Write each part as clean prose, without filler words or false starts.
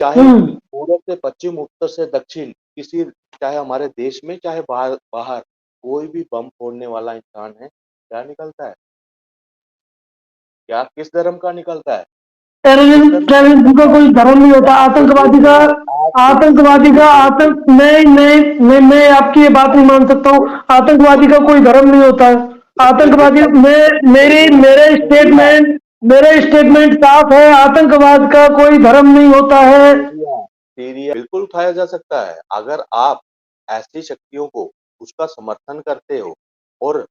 चाहे हम्म। पूरब से पश्चिम, उत्तर से दक्षिण, किसी, चाहे हमारे देश में चाहे बाहर बाहर, कोई भी बम फोड़ने वाला इंसान है, क्या निकलता है? क्या किस धर्म का निकलता है? किस टेररिज्म, धर्म का टेररिज्म का निकलता है? कोई धर्म नहीं होता। आपको आतंकवादी का, देखिए, आपको आतंकवादी का देखिए, आतंक, नहीं नहीं नहीं, मैं आपकी ये बात नहीं मान सकता हूँ। आतंकवादी का कोई धर्म नहीं होता है। आतंकवादी, मैं मेरी मेरे सीरिया, स्टेटमेंट, मेरे स्टेटमेंट साफ है, आतंकवाद का कोई धर्म नहीं होता है। सीरिया, सीरिया बिल्कुल उठाया जा सकता है। अगर आप ऐसी शक्तियों को, उसका समर्थन करते हो, और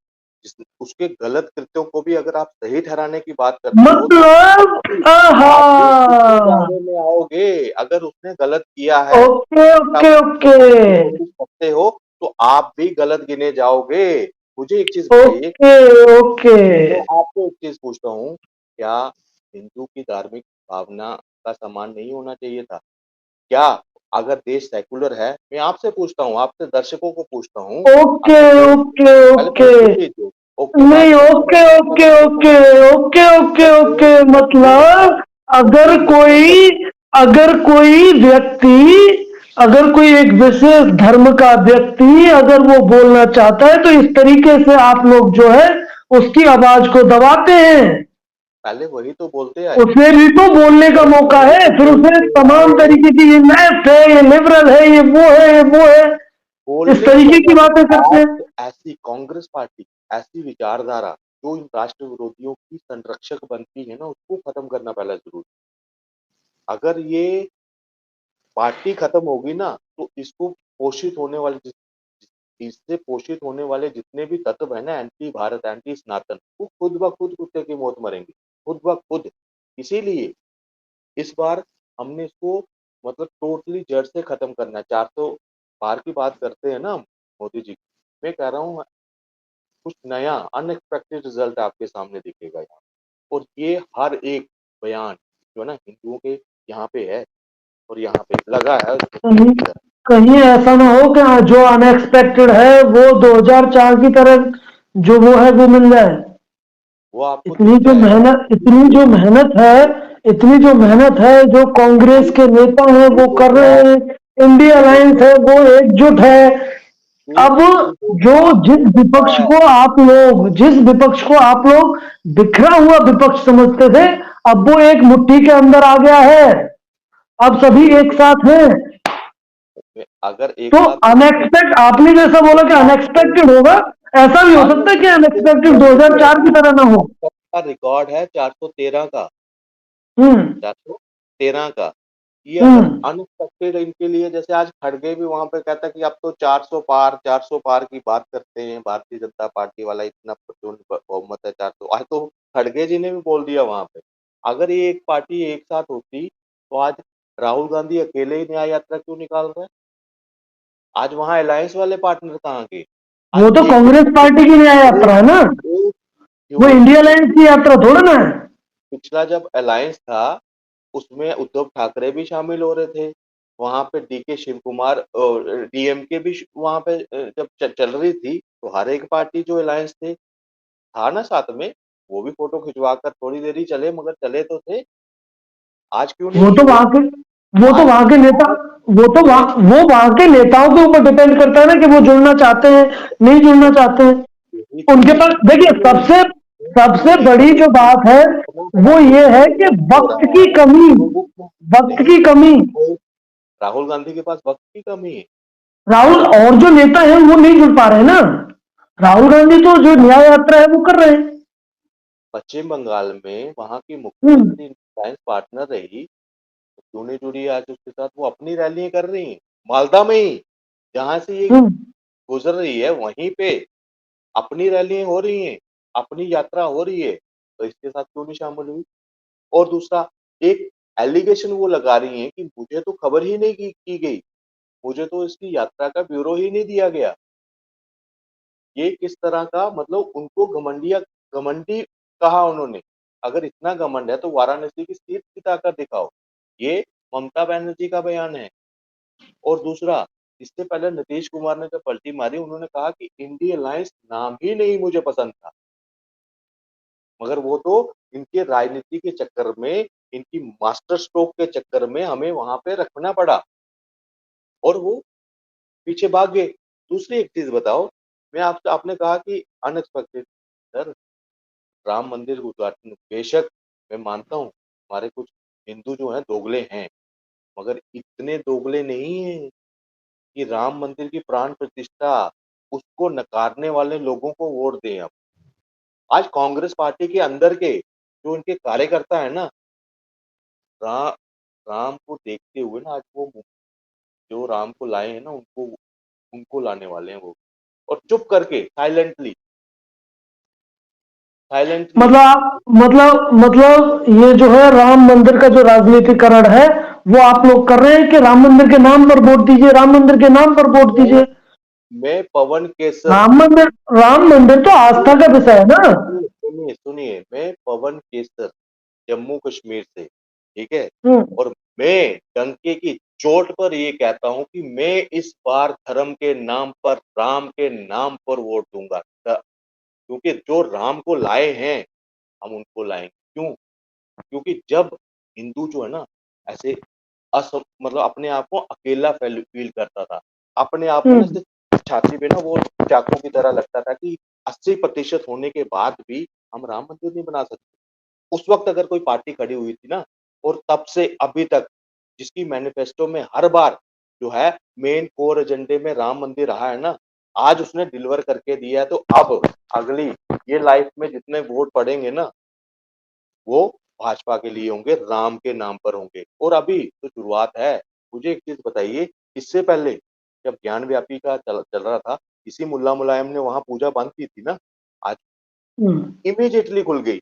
उसके गलत कृत्यों को भी अगर आप सही ठहराने की बात करते हो, तो मतलब, आहा, आप भी उसके दायरे में आओगे। अगर उसने गलत किया है, ओके आप ओके उसको ओके, फांसी नोटिस करते हो, तो आप भी गलत गिने जाओगे। मुझे एक चीज बताइए, ओके ओके। मैं आपको एक चीज पूछता हूँ, क्या हिंदू की धार्मिक भावना का सम्मान नहीं होना चाहिए था? क्या, अगर देश सेकुलर है, मैं आपसे पूछता हूँ, आपसे दर्शकों को पूछता हूँ, ओके अगर देश, ओके पहले ओके, पूछ लीजिए, ओके बाद नहीं, में करूंगा, ओके मैं ओके बताने ओके दूंगा। ओके ओके अगर ओके, देश सेकुलर है, मतलब तो अगर फिर ये कह कोई, सकते अगर कोई व्यक्ति, अगर कोई एक विशेष धर्म का व्यक्ति अगर वो बोलना चाहता है तो इस तरीके से आप लोग जो है उसकी आवाज को दबाते हैं। पहले वही तो बोलते आए, उसे भी तो बोलने का पहले मौका वही है, तो फिर उसे बोलते तमाम आए, तरीके की, ये लेफ्ट है, ये लिबरल है, ये वो है, ये वो है, इस बोलने की तरीके की वजह से बातें करते आज हैं। ऐसी कांग्रेस पार्टी, ऐसी विचारधारा जो इन राष्ट्र विरोधियों की संरक्षक बनती है ना, उसको खत्म करना पहले जरूरी। अगर ये पार्टी खत्म होगी ना, तो इसको पोषित होने वाले इससे पोषित होने वाले जितने भी तत्व है ना, एंटी भारत, एंटी सनातन, वो खुद ब खुद कुत्ते की मौत मरेंगे, खुद ब खुद। इसीलिए इस बार हमने इसको, मतलब टोटली जड़ से खत्म करना है। 400 पार की बात करते हैं ना हम, मोदी जी, मैं कह रहा हूँ कुछ नया अनएक्सपेक्टेड रिजल्ट आपके सामने दिखेगा यहाँ। और ये हर एक बयान जो है ना हिंदुओं के यहाँ पे है, और यहाँ पे लगा है उसको तीर कहीं, की तरह। कहीं ऐसा ना हो कि जो अनएक्सपेक्टेड है वो 2004 की तरह जो वो है वो मिल जाए। वो आपको इतनी दिख जो जाएगा, मेहनत, इतनी जो मेहनत है, इतनी जो मेहनत है जो कांग्रेस के नेता हैं ये वो कर रहे देखो, हैं, इंडिया ये अलायंस देखो, है वो एकजुट है। ये अब ये जो, देखो जिस ये होता विपक्ष है। को आप लोग, जिस विपक्ष को आप लोग बिखरा हुआ विपक्ष समझते थे, अब वो एक मुट्ठी के अंदर आ गया है। अब सभी ये एक साथ हैं। अगर एक तो साथ होंगे, अनएक्सपेक्ट, आपने जैसा बोला तो कि आपको, अनएक्सपेक्टेड होगा, ऐसा भी हो सकता है कि अनएक्सपेक्टेड अनएक्सपेक्टेड 2004 की होगा। तरह ना हो। अब तक का रिकॉर्ड है 413 का, हम्म 413 का। ये अगर हम्म। अनएक्सपेक्टेड इनके लिए, जैसे आज खड़गे भी वहां पे कहता है कि अब तो 400 पार, 400 पार की बात करते हैं, भारतीय जनता पार्टी वाला इतना प्रचंड बहुमत है 400, आज तो खड़गे जी ने भी बोल दिया वहां पे। अगर ये एक पार्टी एक साथ होती, तो आज राहुल गांधी अकेले ही न्याय यात्रा क्यों निकाल रहे हैं? आज वहां अलायंस वाले पार्टनर कहाँ के? आज वो तो एक कांग्रेस पार्टी की न्याय एक यात्रा है ना, एक वो क्यों, इंडिया लाइन की यात्रा थोड़ा ना है। पिछला जब अलायंस था, उसमें उद्धव ठाकरे भी शामिल हो रहे थे, वहां पे डीके शिव कुमार डीएमके भी वहां पे जब चल रही थी, तो हर एक पार्टी जो अलायंस थे था ना साथ में, वो भी फोटो खिंचवा कर थोड़ी देर ही चले, मगर चले तो थे। आज क्यों वो नहीं तो हुए? वहां के, वो तो आज वहां के नेता, आज वो तो मैं वो वहां के नेताओं के ऊपर डिपेंड करता है ना कि वो जुड़ना चाहते हैं, नहीं जुड़ना चाहते हैं। यही तो उनके मैं पास देखिए, सबसे, सबसे नहीं बड़ी जो बल्कि बात है इतना बड़ा वो ये है पोर्टफोलियो कि हो वक्त रहा की है, कमी, लोगों को वक्त नहीं, की कमी। राहुल गांधी के पास वक्त की कमी है। राहुल और जो नेता हैं वो नहीं जुड़ पा रहे हैं ना। राहुल गांधी तो जो न्याय यात्रा है वो कर रहे हैं। पश्चिम बंगाल में वहां की हम्म मुख्यमंत्री साइंस पार्टनर रही, तो क्यों नहीं जुड़ी आज उसके साथ? वो अपनी रैलियां कर रही हैं मालदा में ही, जहां से ये हम्म। गुजर रही है वहीं पे अपनी रैलियां हो रही हैं, अपनी यात्रा हो रही है, तो इसके साथ क्यों नहीं शामिल हुई? और दूसरा, एक एलिगेशन वो लगा रही हैं कि मुझे तो खबर ही नहीं की गई, मुझे तो इसकी यात्रा का ब्यूरो ही नहीं दिया गया। ये किस तरह का, मतलब उनको घमंडी कहा उन्होंने। अगर इतना घमंड है तो वाराणसी की सीट की ताकत दिखाओ। ये ममता बनर्जी का बयान है। और दूसरा, इससे पहले नीतीश कुमार ने जब पलटी मारी, उन्होंने कहा कि इंडिया अलायंस नाम ही नहीं मुझे पसंद था। मगर वो तो इनके राजनीति के चक्कर में, इनकी मास्टर स्ट्रोक के चक्कर में हमें वहां पे रखना पड़ा और वो पीछे भाग गए। दूसरी एक चीज बताओ, मैं आपसे आपने कहा कि अनएक्सपेक्टेड, सर राम मंदिर उद्घाटन बेशक मैं मानता हूँ हमारे कुछ हिंदू जो हैं दोगले हैं, मगर इतने दोगले नहीं हैं कि राम मंदिर की प्राण प्रतिष्ठा उसको नकारने वाले लोगों को वोट दें हम। आज कांग्रेस पार्टी के अंदर के जो उनके कार्यकर्ता है ना, रा, राम को देखते हुए ना आज वो जो राम को लाए हैं ना उनको उनको लाने वाले हैं वो, और चुप करके साइलेंटली साइलेंटली। मतलब ये जो है राम मंदिर का जो राजनीतिकरण है वो आप लोग कर रहे हैं कि राम मंदिर के नाम पर वोट दीजिए, राम मंदिर के नाम पर वोट मैं दीजिए। मैं पवन केसर, राम मंदिर तो आस्था का विषय है ना। सुनिए सुनिए सुनिए, मैं पवन केसर जम्मू कश्मीर से, ठीक है, हम्म। और मैं डंके की चोट पर ये कहता हूं कि मैं इस बार धर्म के नाम पर, राम के नाम पर वोट दूंगा। क्योंकि जो राम को लाए हैं हम उनको लाएंगे। क्यों? क्योंकि जब हिंदू जो है ना ऐसे मतलब अपने आप को अकेला फील करता था, अपने आप में ना हम्म। ऐसे छाती पे ना वो चाकू की तरह लगता था कि 80% होने के बाद भी हम राम मंदिर नहीं बना सकते। उस वक्त अगर कोई पार्टी खड़ी हुई थी ना, और तब से अभी तक जिसकी मैनिफेस्टो में हर बार जो है मेन कोर एजेंडे में राम मंदिर रहा है ना, आज उसने डिलीवर करके दिया है। तो अब अगली ये लाइफ में जितने वोट पड़ेंगे ना वो भाजपा के लिए होंगे, राम के नाम पर होंगे। और अभी तो शुरुआत है। मुझे एक चीज बताइए, इससे पहले जब ज्ञान व्यापी का चल रहा था, इसी मुल्ला मुलायम ने वहां पूजा बंद की थी ना, आज हम्म। इमीडिएटली खुल गई।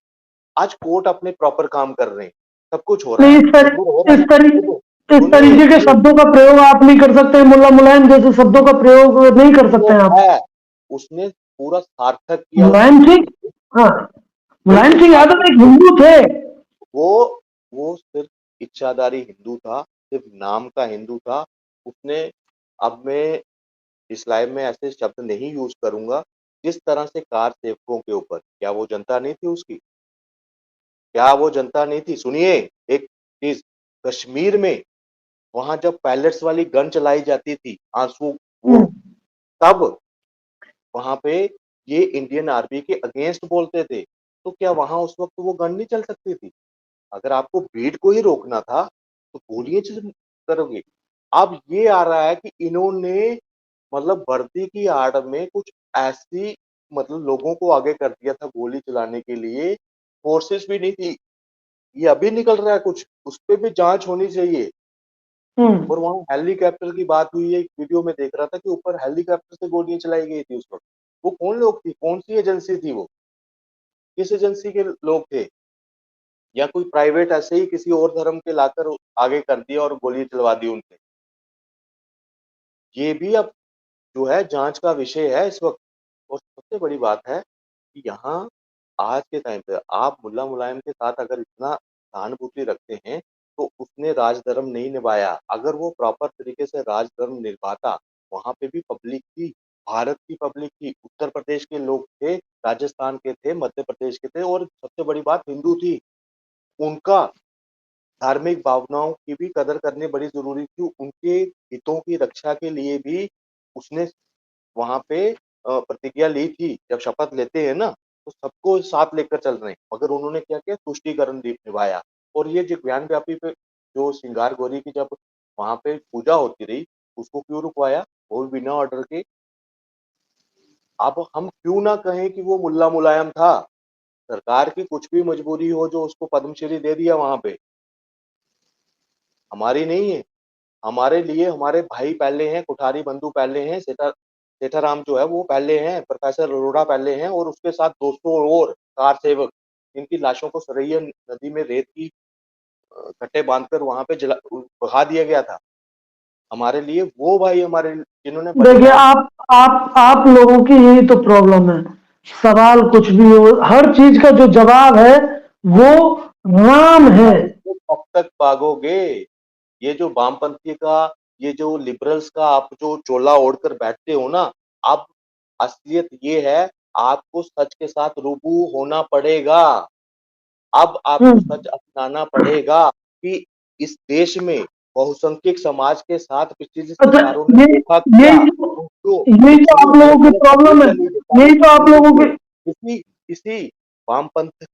आज कोर्ट अपने प्रॉपर काम कर रहे हैं, सब कुछ हो रहा नहीं, है, इस तर, डिलीवर हो रहा इस है। तरी, देखो, इस सुनिए तरीके के सुनिए, शब्दों का प्रयोग आप नहीं कर सकते, मुल्ला मुलायम जैसे शब्दों का प्रयोग नहीं कर वो सकते हैं आप। है, उसने पूरा सार्थक किया उस मुलायम चीज सिंह, को, हाँ, मुलायम बिल्कुल सिंह यादव सार्थक एक किया। हिंदू थे। वो वो सिर्फ इच्छाधारी हिंदू था, सिर्फ नाम का हिंदू था। उसने, अब मैं इस लाइव में ऐसे शब्द नहीं यूज करूंगा, जिस तरह से कार सेवकों के ऊपर, क्या वो जनता नहीं थी उसकी? क्या वो जनता नहीं थी? सुनिए एक चीज, कश्मीर में वहां जब पैलेट्स वाली गन चलाई जाती थी, आंसू, वो हम्म। तब वहां पे ये इंडियन आर्मी के अगेंस्ट बोलते थे। तो क्या वहां उस वक्त वो गन नहीं चल सकती थी? अगर आपको भीड़ को ही रोकना था तो गोलियां करोगे। अब ये आ रहा है कि इन्होंने मतलब वर्दी की आड़ में कुछ ऐसी, मतलब लोगों को आगे कर दिया था गोली चलाने के लिए, फोर्सेस भी नहीं थी। ये अभी निकल रहा है कुछ, उस पे भी जांच होनी चाहिए। हम्म। और वहां हेलीकॉप्टर की बात हुई है, एक वीडियो में देख रहा था कि ऊपर हेलीकॉप्टर से गोलियां चलाई गई थी उस वक्त। वो कौन लोग थी, कौन सी एजेंसी थी वो, किस एजेंसी के लोग थे? या कोई प्राइवेट ऐसे ही किसी और धर्म के लाकर आगे कर दिया और गोली चलवा दी उनसे? ये भी अब जो है जांच का विषय है इस वक्त। और सबसे बड़ी बात है कि यहाँ आज के टाइम पे आप मुल्ला मुलायम के साथ अगर इतना सहानुभूति रखते हैं, तो उसने राजधर्म नहीं निभाया। अगर वो प्रॉपर तरीके से राजधर्म निभाता, वहां पे भी पब्लिक थी, भारत की पब्लिक थी, उत्तर प्रदेश के लोग थे, राजस्थान के थे, मध्य प्रदेश के थे, और सबसे बड़ी बात हिंदू थी। उनका धार्मिक भावनाओं की भी कदर करनी बड़ी जरूरी थी। उनके हितों की रक्षा के लिए भी उसने वहां पे प्रतिज्ञा ली थी। जब शपथ लेते हैं ना, तो सबको साथ लेकर चल रहे हैं, मगर उन्होंने क्या किया, तुष्टिकरण निभाया। और ये जो ज्ञान व्यापी पे जो श्रृंगार गौरी की जब वहां पे पूजा होती रही, उसको क्यों रुकवाया? वो भी बिना ऑर्डर के। अब हम क्यों ना कहें कि वो मुल्ला मुलायम था, सरकार की कुछ भी मजबूरी हो जो उसको पद्मश्री दे दिया वहां पे, हमारी नहीं है। हमारे लिए हमारे भाई पहले हैं, कुठारी बंधु पहले हैं, सेठाराम जो है वो पहले हैं, प्रोफेसर अरोड़ा पहले हैं, और उसके साथ 200 और कार सेवक, इनकी लाशों को सरैया नदी में रेत की कट्टे बांधकर वहां पे बहा दिया गया था। हमारे लिए वो भाई, हमारे जिन्होंने देखिए, बलिदान। आप लोगों की यही तो प्रॉब्लम है। सवाल कुछ भी हो, हर चीज का जो जवाब है वो राम है। भाई तो कब तक भागोगे? ये जो वामपंथी का, ये जो लिबरल्स का आप जो चोला ओढ़कर बैठते हो ना, अब असलियत ये है, आपको सच के साथ रूबरू होना पड़ेगा। अब आपको हम्म। सच अपनाना पड़ेगा कि इस देश में बहुसंख्यक समाज के साथ पिछली अच्छा, सरकारों ने ये धोखा किया। यही तो उनको यही तो पिछली आप लोगों की सुनिए प्रॉब्लम है। सुन लीजिए पहले यही तो आप सुन लोगों लीजिए। की। किसी वामपंथ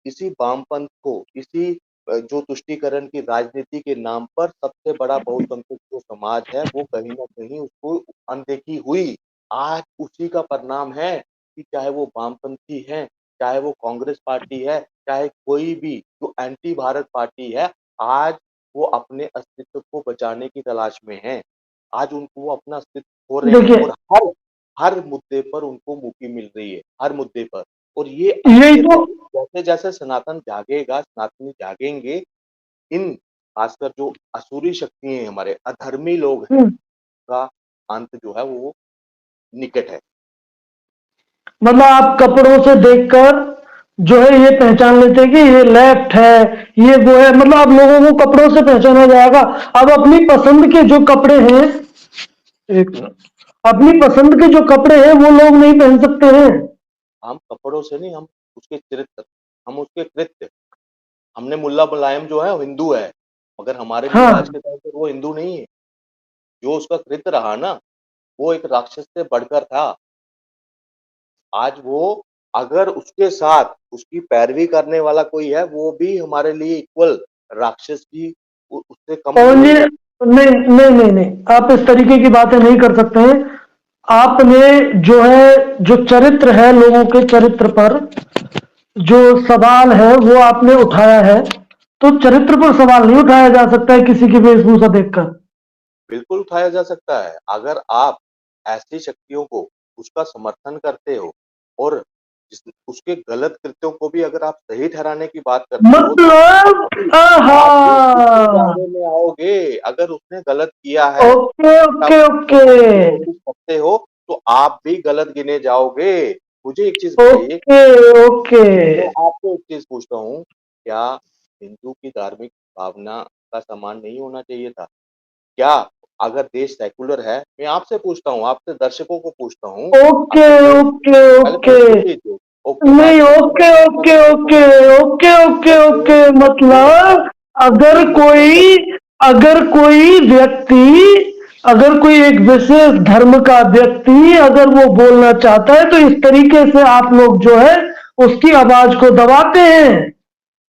इसी वामपंथ को इसी जो तुष्टीकरण की राजनीति के नाम पर सबसे बड़ा बहुसंख्यक जो समाज है वो कहीं न कहीं उसको अनदेखी हुई। आज उसी का परिणाम है कि चाहे वो वामपंथी हैं, चाहे वो कांग्रेस पार्टी है, चाहे कोई भी जो एंटी भारत पार्टी है, आज वो अपने अस्तित्व को बचाने की तलाश में हैं। आज उनको वो अपना अस्तित्व खो रहे हैं देखिए, और हर हर मुद्दे पर उनको मुक्ति मिल रही है, हर मुद्दे पर। और ये यही आते तो। रहे जैसे-जैसे सनातन जागेगा, सनातनी जागेंगे, इन खासकर जो असुरी शक्ति हैं हमारे, अधर्मी लोग हैं, हम्म, का अंत जो है वो निकट है। मतलब आप कपड़ों से देखकर जो है ये पहचान लेते हैं कि ये लेफ्ट है, ये वो है। मतलब आप लोगों को कपड़ों से पहचाना जाएगा। अब अपनी पसंद के जो कपड़े हैं, एक मिनट, अपनी पसंद के जो कपड़े हैं वो लोग नहीं पहन सकते हैं। हम कपड़ों से नहीं, हम उसके चरित्र, हम उसके कृत्य। हमने मुल्ला मुलायम जो है वो हिंदू है, मगर हमारे लिए आज हाँ। के टाइम पे वो हिंदू नहीं है। जो उसका कृत्य रहा ना, वो एक राक्षस से बढ़कर था। आज वो अगर उसके साथ उसकी पैरवी करने वाला कोई है, वो भी हमारे लिए इक्वल राक्षस भी उससे कम और नहीं ये है। नहीं नहीं नहीं नहीं, आप इस तरीके की बातें नहीं कर सकते हैं। आपने जो है, जो चरित्र है, लोगों के चरित्र पर जो सवाल है वो आपने उठाया है, तो चरित्र पर सवाल नहीं उठाया जा सकता है किसी की वेशभूषा देखकर। बिल्कुल उठाया जा सकता है। अगर आप ऐसी शक्तियों को उसका समर्थन करते हो और उसके गलत कृत्यों को भी अगर आप सही ठहराने की बात करते हो तो मतलब, आहा, आप भी उसके दायरे में आओगे। अगर उसने गलत किया है, ओके आप ओके उसको ओके ढूँढने की कोशिश करते हो, तो आप भी गलत गिने जाओगे। मुझे एक चीज़ बताइए, ओके ओके। मैं आपसे एक चीज़ पूछता हूँ, क्या हिंदू की धार्मिक भावना का सम्मान नहीं होना चाहिए था? क्या अगर देश सेक्युलर है, मैं आपसे पूछता हूँ, आपसे दर्शकों को पूछता हूँ, ओके अगर देश ओके पहले ओके। सुन लीजिए, ओके बाद नहीं, में बोलूँगा ओके तो आपका ओके समय ओके खत्म होगा। Okay okay okay, okay, okay, मतलब ओके, अगर लिसन कोई अगर कोई व्यक्ति अगर कोई एक विशेष धर्म का व्यक्ति अगर वो बोलना चाहता है तो इस तरीके से आप लोग जो है उसकी आवाज को दबाते हैं।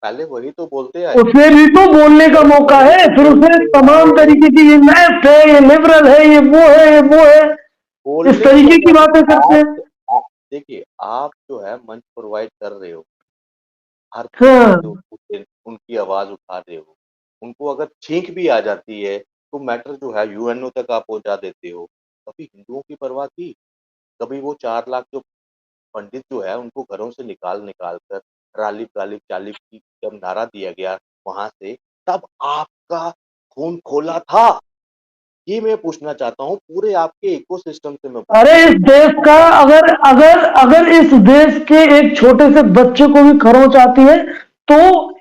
पहले वही तो बोलते आए, उसे भी तो बोलने का पहले मौका वही है, तो फिर उसे बोलते तमाम आए, तरीके की, ये लेफ्ट है, ये लिबरल है, ये वो है, ये वो है, इस बोलने का तरीके की मौका बातें करते आप हैं। आप देखिए, आप जो है मंच प्रोवाइड कर रहे हो, हर तरीके से हाँ। उनकी आवाज़ उठा रहे हो। उनको अगर छींक भी आ जाती है, तो मैटर जो है यूएनओ तक आप पहुँचा देते हो। कभी हिंदुओं की परवाह की? कभी वो 4 लाख जो पंडित जो है उनको घरों से निकाल-निकाल कर रालिब-रालिब चालिब की जब नारा दिया गया वहाँ से, तब आपका खून खौला था? ये मैं पूछना चाहता हूँ, पूरे आपके इकोसिस्टम से मैं अरे, पूछना इस चाहता हूँ। देश का ऐसा अगर अगर अगर इस देश के एक छोटे से बच्चे को भी खरोंच आती है तो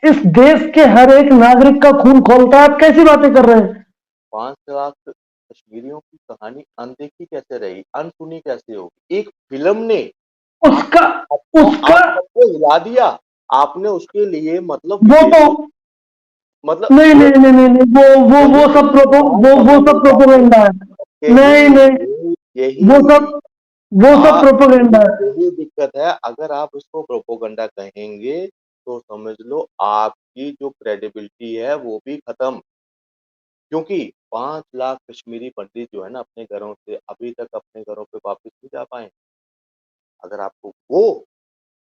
इस देश के हर एक नागरिक का खून खौलता है। आप कैसी बातें कर रहे हैं? 5 लाख कश्मीरियों की कहानी अनदेखी कैसे रही? अनसुनी कैसे होगी? एक फ़िल्म ने उसका उसका आप सबको हिला दिया। आपने उसके लिए मतलब वो तो विदेशों मतलब नहीं वो नहीं नहीं नहीं नहीं, वो यही सब प्रोपो बात वो सब समझने का प्रोपोगेंडा है। नहीं यही नहीं, यही वो सब यही वो सब आप प्रोपोगेंडा है। यही दिक्कत है। अगर आप इसको प्रोपोगंडा कहेंगे, तो समझ लो आपकी जो क्रेडिबिलिटी है वो भी खत्म। क्योंकि 5 लाख कश्मीरी पंडित जो है ना अपने घरों से अभी तक अपने घरों पे वापस नहीं जा पाए। अगर आपको वो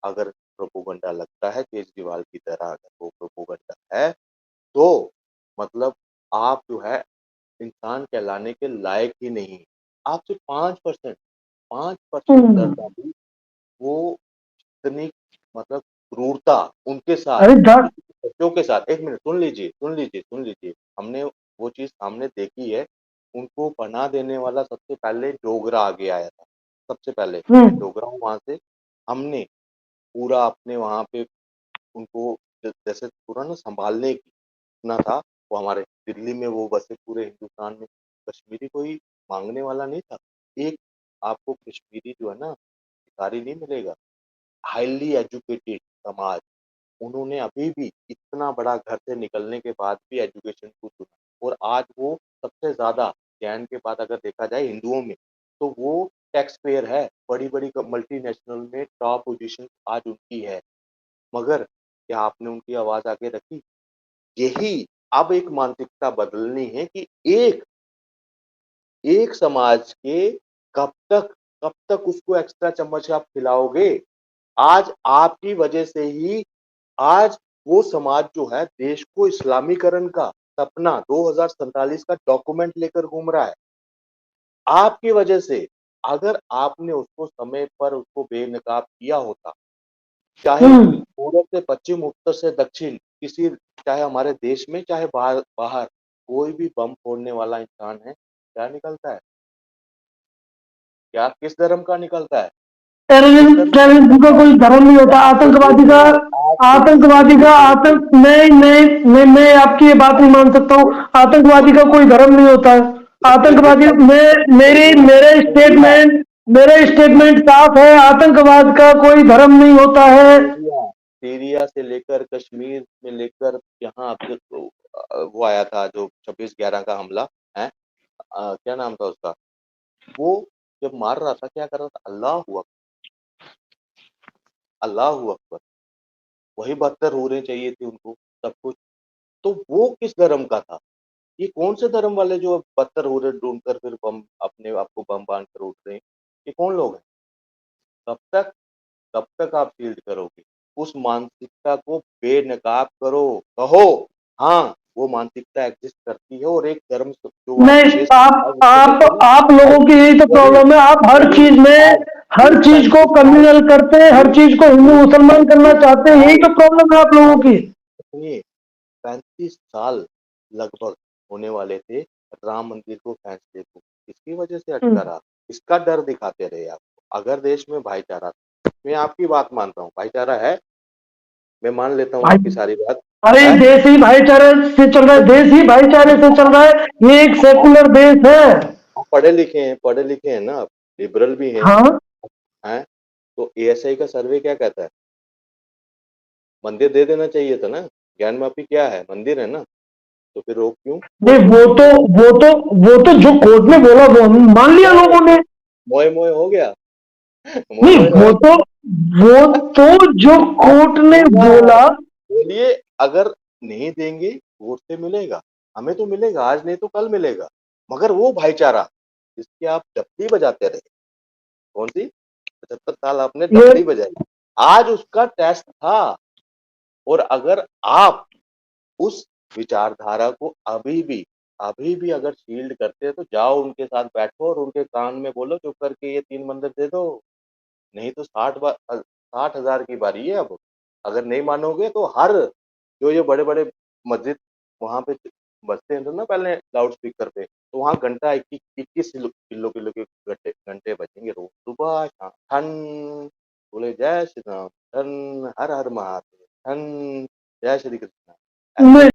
अगर प्रोपोगंडा लगता है केजरीवाल की तरह अगर वो प्रोपोगंडा है, तो मतलब आप जो है इंसान कहलाने के लायक ही नहीं। आप सिर्फ 5% 5% हम्म। दर्द अभी वो इतनी मतलब क्रूरता उनके साथ, अरे धड़। बच्चों के साथ। 1 मिनट सुन लीजिए, सुन लीजिए, सुन लीजिए। हमने वो चीज़ सामने देखी है। उनको पनाह देने वाला सबसे पहले डोगरा आगे आया था। सबसे पहले मैं हम्म। डोगरा हूँ वहाँ से। हमने पूरा अपने वहाँ पे उनको जैसे पूरा ना सँभालने की इतना था, वो हमारे दिल्ली में वो बसे पूरे हिंदुस्तान में। कश्मीरी कोई माँगने वाला नहीं था। एक आपको कश्मीरी जो है ना भिखारी नहीं मिलेगा। हाइली एजुकेटेड समाज, उन्होंने अभी भी इतना बड़ा घर से निकलने के बाद भी एजुकेशन को चुना और आज वो सबसे ज़्यादा जैन के बाद अगर देखा जाए हिंदुओं में, तो वो टैक्स पेयर है। बड़ी-बड़ी क मल्टीनेशनल में टॉप पोज़ीशन आज उनकी है। मगर क्या आपने उनकी आवाज़ आगे रखी? यही अब एक मानसिकता बदलनी है कि एक एक समाज के कब तक उसको एक्स्ट्रा चम्मच आप खिलाओगे? आज आपकी वजह से ही आज वो समाज जो है देश को इस्लामीकरण का सपना 2047 का डॉक्यूमेंट लेकर घूम रहा है। आपकी वजह से अगर आपने उसको समय पर उसको बेनकाब किया होता, चाहे हम्म। पूरब से पश्चिम, उत्तर से दक्षिण, किसी चाहे हमारे देश में चाहे बाहर बाहर कोई भी बम फोड़ने वाला इंसान है, क्या निकलता है? क्या किस धर्म का निकलता है? किस टेररिज्म धर्म का टेररिज्म का निकलता है? कोई धर्म नहीं होता। तो आतंकवादी का देखिए आज के आतंकवादी का देखिए आतंक मैं आपकी ये बात नहीं मान सकता हूँ। आतंकवादी का कोई धर्म नहीं होता है। देखिए आतंकवादी देखा मैं मेरी सुनिए सीरिया मेरे स्टेटमेंट साफ है। आतंकवाद का कोई धर्म नहीं होता है। सीरिया सीरिया से लेकर कश्मीर में लेकर यहाँ अब तक वो आया था जो 26/11 का हमला है, क्या नाम था उसका? वो जब मार रहा था क्या कर रहा था? अल्लाहू अकबर। वही बदतर होने चाहिए थे उनको सब कुछ। तो वो किस धर्म का था? ये कौन से धर्म वाले जो बदतर हो रहे ढूंढकर फिर बम अपने आप को बम बांध कर उठ रहे हैं? ये कौन लोग हैं? कब तक कब तक आप शील्ड करोगे? उस मानसिकता को बेनकाब करो, कहो हाँ, वो मानसिकता एग्ज़िस्ट करती है और एक धर्म स जो आप नहीं, शेष समाज उसको लेते हैं ना, आप भाई लोगों की यही तो वही प्रॉब्लम है। आप वही आज हर ये चीज को 35 साल कम्युनल करते हैं। हर ये चीज को हिंदू ये मुसलमान करना 35 चाहते हैं। यही साल तो प्रॉब्लम है आप लोगों आज की। सुनिए 35 साल लगभग होने वाले थे राम मंदिर को फैसले को। किसकी वजह से अटका हम्म। रहा? किसका डर दिखाते रहे आप? अगर देश में भाईचारा था, मैं आपकी बात मानता हूँ, भाईचारा है, मैं मान लेता हूँ भाई, आपकी सारी बात, अरे है? देश ही भाईचारे से चल रहा है। देश ही भाईचारे से चल रहा है। ये एक आप सेकुलर देश है। आप पढ़े लिखे हैं ना आप, लिबरल भी हैं, हाँ, हैं? तो एएसआई का सर्वे क्या कहता है? मंदिर दे देना चाहिए था ना? ज्ञान माफी क्या है? मंदिर है ना? तो फिर रोक क्यों? नहीं, रोक क्यों दिया? वो तो जो कोर्ट ने बोला वो मान लिया बस लोगों ने। मोए मोए हो गया। मोए नहीं, मोए हो गया। वो तो जो आप कोर्ट ने होगा, बोला। बोलिए अगर नहीं देंगे वोट से मिलेगा, हमें तो मिलेगा, आज नहीं तो कल मिलेगा। मगर वो भाईचारा जिसकी आप डपली बजाते रहे, कौन सी 75 साल आपने ये डपली बजाई, आज उसका टेस्ट था। और अगर आप उस विचारधारा को अभी भी अगर शील्ड करते हैं तो जाओ उनके साथ बैठो और उनके कान में बोलो चुप करके ये 3 मंदिर दे दो। नहीं तो 60,000 की बारी है अब। अगर नहीं मानोगे तो हर जो ये बड़े-बड़े मस्जिद वहाँ पे बजते थे ना पहले लाउड स्पीकर पे, तो वहाँ घंटा 21 किलो के घंटे घंटे बजेंगे रोज़ सुबह शाम ठन, बोले जय श्री राम, ठन हर हर महादेव, ठन जय श्री कृष्ण। ऐसे मैं